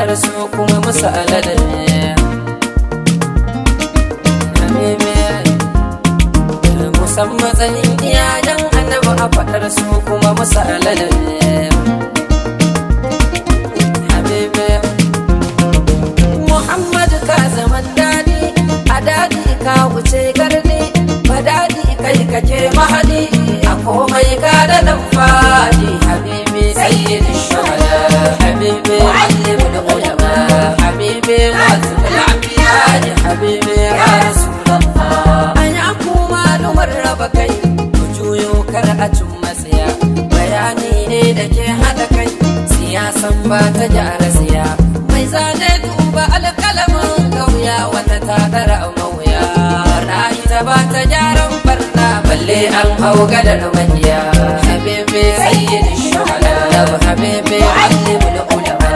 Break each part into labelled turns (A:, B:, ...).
A: faɗar su kuma musu alade. Musamman matsayin iyayen annabi a faɗar su kuma musu alade. Habibi Muhammadu ka zaman daɗi, a daɗi ka wuce gardi, ba daɗi kai kake mahadi, a komai ka da ɗan faɗi. Habibi sayyidi shuhada, habibi muallimul ulama, habibi ghathul anbiya, habibi ya rasulullah. Anya ku malumar raba kai, ku juyo kar a cin matsaya, bayani ne da ke haɗa kai, siyasan ba ta gyara siya. Mai zane duba alƙalamin kauya, wata ta ɗara mawuya, na ita ba ta gyaran barna, balle an hau gadar manya. Habibi sayyidi shuhada, habibi muallimul ulama,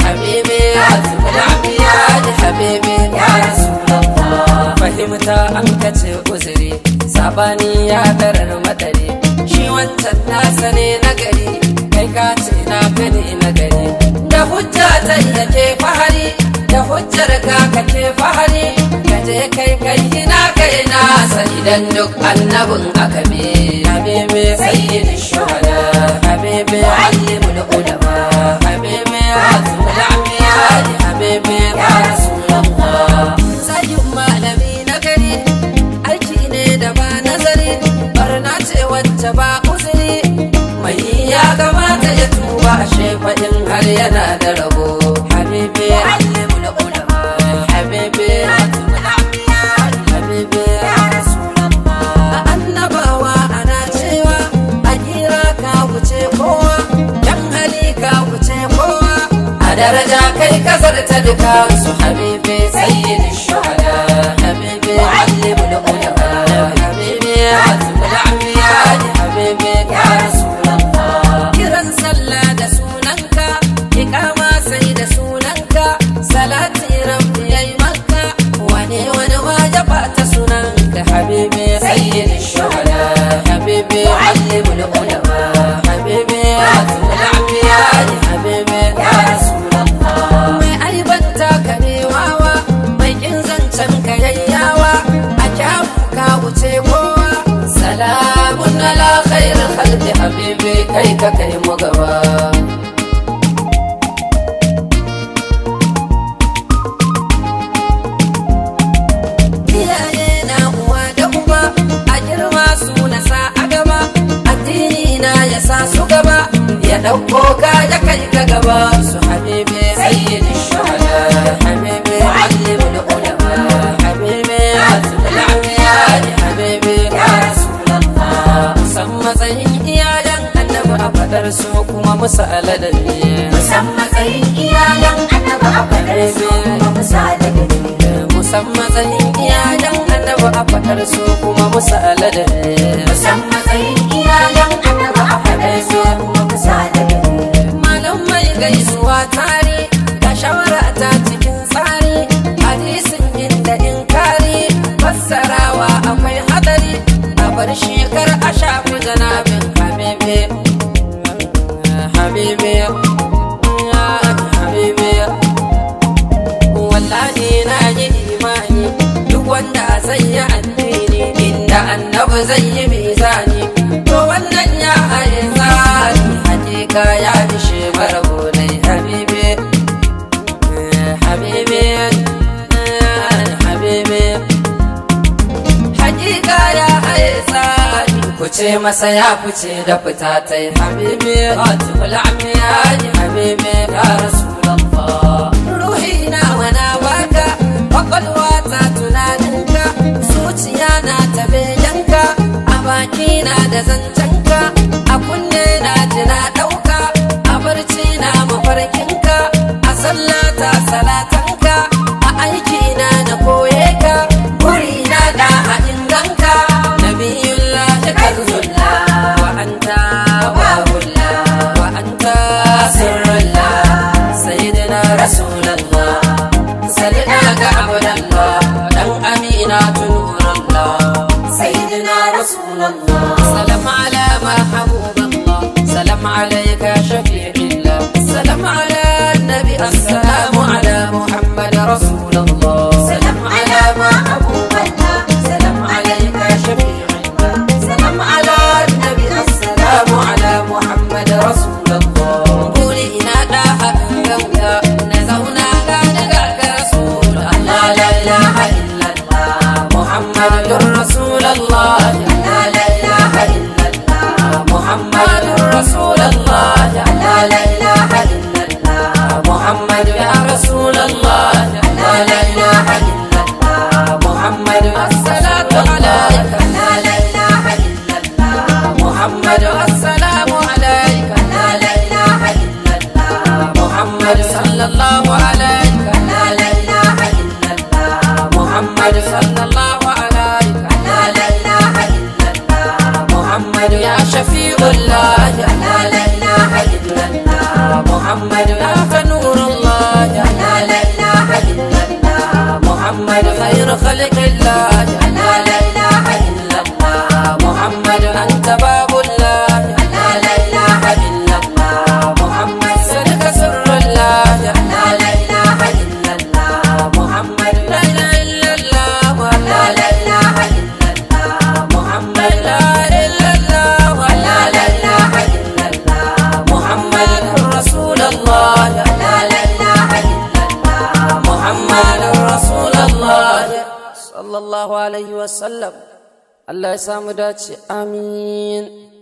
A: habibi ghathul anbiya, habibi ya rasulullah. Fahimta an kace uzuri, sabani ya darar madari, shi wancan nasa ne nagari, kai ka ce na gani nagari. Da hujja ta yake fahari, da hujjar ka kake fahari, kaje kai ina kai nasa idan duk annabin aka bi. Habibi sayyidi shuhada, habibi muallimul ulama, habibi ghathul anbiya, habibi ya rasulullah. Sayyid malami na gari, aiki ne da ba nazari, barna ce wacce ba uzuri, mai ya kamata ya tuba, ashe faɗin har yana da rabo. Habibi muallimul ulama, habibi ghathul anbiya, habibi ya rasulullah. Annabawa ana cewa a kira ka wuce kowa, dan hali ka wuce kowa, a daraja kai kasar ta duka su. Habibi sayyidi shuhada, habibi muallimul ulama, habibi ghathul anbiya, habibi ya rasulullah. Kiran sallah da sunanka, iqama sai da sunanka, salati rabbi yayi makka, wani ma ya bata sunanka. Habibi sayyidi shuhada, habibi muallimul ulama, habibi ghathul anbiya, habibi ya rasulullah. Mai aibanta ka ne wawa, mai kin zancen ka yayyawa, a kyawu ka wuce kowa, salamun ala khairil khalqi. Habibi kai ka kai mu gaba. Iyaye na uwa da uba, a girma su na sa a gaba, addini na ya sa su gaba, ya ɗauko ka ya kai ka gaba su. Habibi sayyidi shuhada, habibi muallimul ulama, habibi ghathul anbiya, habibi ya rasulullah. San matsayin iyayen annabi a faɗar su kuma musu aladabi,
B: Musan matsayin iyayen annabi a faɗar su kuma musu aladabi.
A: musan matsayin iyayen annabi a faɗar su kuma musu aladabi.
B: Musan matsayin iyayen annabi a faɗar su kuma musu aladabi.
A: Malam mai gaisuwa tare, ga shawara ta cikin tsari, hadisin inda inkari, fassarawa akwai hadari, a bar shekar a shafi janabin. Habibi habibi habibi, wallahi na yi imani, duk wanda zai yi addini inda annabi zai yi mizani, to wannan ya haye tsari, hakika ya ishe marabo dai. Habibi habibi habibi, hakika ya haye tsari, ku ce masa ya fice da fita ta yi. Habibi ghathul anbiya, habibi ya rasulullah. Ruhi na wana baka, kwakwalwa ta tunaninka, zuciya na ta bejanka, a baki na da zancenka, a kunne na ji na ɗauka, a barci na mafarkinka, a sallata salatanka, a aiki na na koye ka, guri na da haɗin ganka. Nabiyullah kanzullah, wa anta babullah, wa anta sirrullah. sallallahu alayka
B: la ilaha illallah
A: Muhammad sallallahu alayka
B: la ilaha illallah
A: Muhammad ya shafi'ullah
B: la ilaha illallah
A: Muhammad ya nurullah
B: la ilaha illallah
A: Muhammad khayr khalqillah
B: la ilaha illallah
A: Muhammad anta babullah
B: la ilaha illallah
A: Muhammad sadaka sirrullah
B: la ilaha illallah
A: Muhammad la ilaha illallah
B: la ilaha illallah
A: Muhammad la ilaha illallah
B: la ilaha illallah
A: Muhammad rasulullah
B: la ilaha illallah
A: Muhammad rasulullah sallallahu alaihi wasallam Allah ya samu dace amin